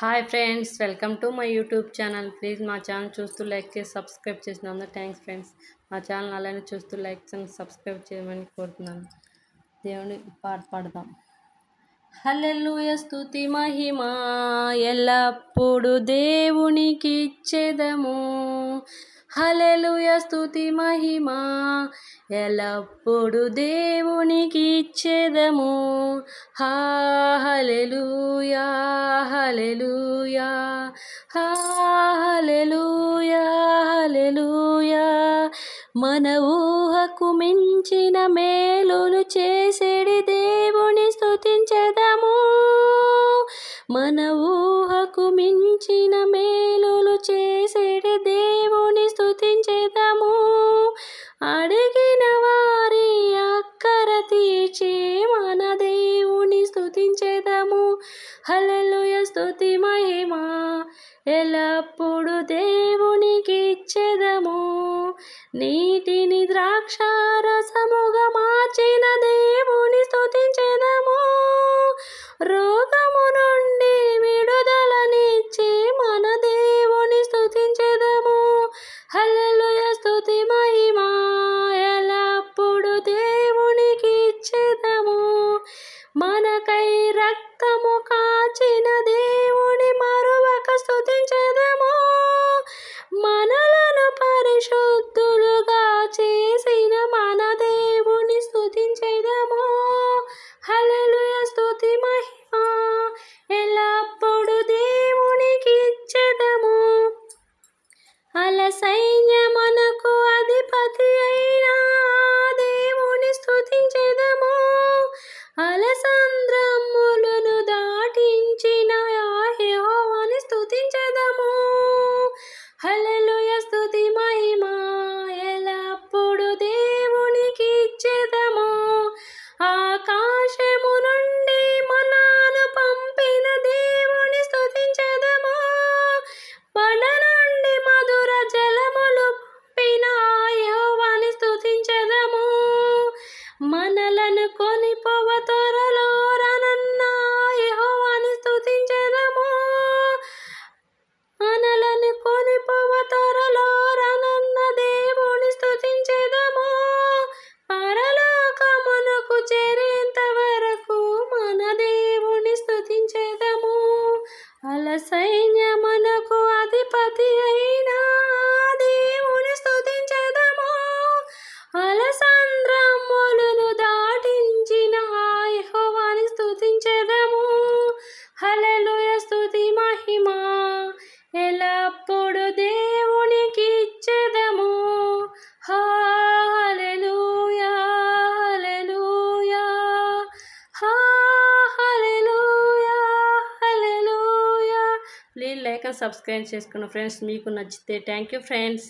Hi friends, welcome to my YouTube channel. Please మా channel చూస్తూ like చేసి subscribe చేసినందుకు థ్యాంక్స్ ఫ్రెండ్స్. మా ఛానల్ అలానే చూస్తూ లైక్ చేసి సబ్స్క్రైబ్ చేయమని కోరుతున్నాను. దేవుని పాట పాడదాం. హల్లెలూయా స్తుతి మహిమ ఎల్లప్పుడు దేవునికి ఇచ్చేదము. హల్లెలూయా స్తుతి మహిమ ఎల్లప్పుడు దేవునికి ఇచ్చేదము. హల్లెలూయా హల్లెలూయా హల్లెలూయా హల్లెలూయా. మన ఊహకు మించిన మేలులు చేసేడి దేవుని స్తుతించెదము. మన ఊహకు మించిన మేలులు చేసేడి దేవుని స్తుతించెదము. అడిగిన వారి అక్కర తీర్చే మన దేవుని స్తుతించెదము. హల్లెలూయా స్తుతి మహిమ ఎల్లప్పుడు దేవునికి ఇచ్చెదము. నీటిని ద్రాక్షారసముగా మార్చిన దేవుని స్తుతించెదము. రోగము నుండి విడుదలనిచ్చే మన దేవుని స్తుతించెదము. హల్లెలూయా స్తుతి మహిమ ఎల్లప్పుడు దేవునికి ఇచ్చెదము. మనకై రక్తము కాచిన దేవుని మరువక స్తుతించెదము. మనలను పరిశుద్ధులుగా చేసిన మన దేవుని స్తుతించెదము. హల్లెలూయా స్తుతి మహిమ ఎల్లప్పుడు దేవునికి ఇచ్చెదము. సైన్యమునకు అధిపతి అయిన దేవుని స్తుతించెదము. అలసంద్రములను దాటించిన యెహోవాని స్తుతించెదము. హల్లెలూయా స్తుతి మహిమ ఎల్లప్పుడు దేవునికి ఇచ్చెదము. ఆకాశము నుండి మన్నాను పంపిన దేవుని స్తుతించెదము. బండ నుండి మధుర జలములు పంపిన యెహోవాని స్తుతించెదము. మనలను కొనిపోవ త్వరలో రానున్న యెహోవాని స్తుతించెదము. మనలను కొనిపోవ త్వరలో రానున్న దేవుని స్తుతించెదము. పరలోకమునకు చేరేంత వరకు మన దేవుని స్తుతించెదము. సైన్యమునకు అధిపతి అయిన దేవుని స్తుతించెదము. అలసంద్రములను దాటించిన యెహోవాని స్తుతించెదము. హల్లెలూయా స్తుతి మహిమ ఎల్లప్పుడు దేవునికి ఇచ్చెదము. హల్లెలూయా హల్లెలూయా హల్లెలూయా హల్లెలూయా. ప్లీజ్ లైక్ అండ్ సబ్స్క్రైబ్ చేసుకున్న ఫ్రెండ్స్. మీకు నచ్చితే థ్యాంక్ యూ ఫ్రెండ్స్.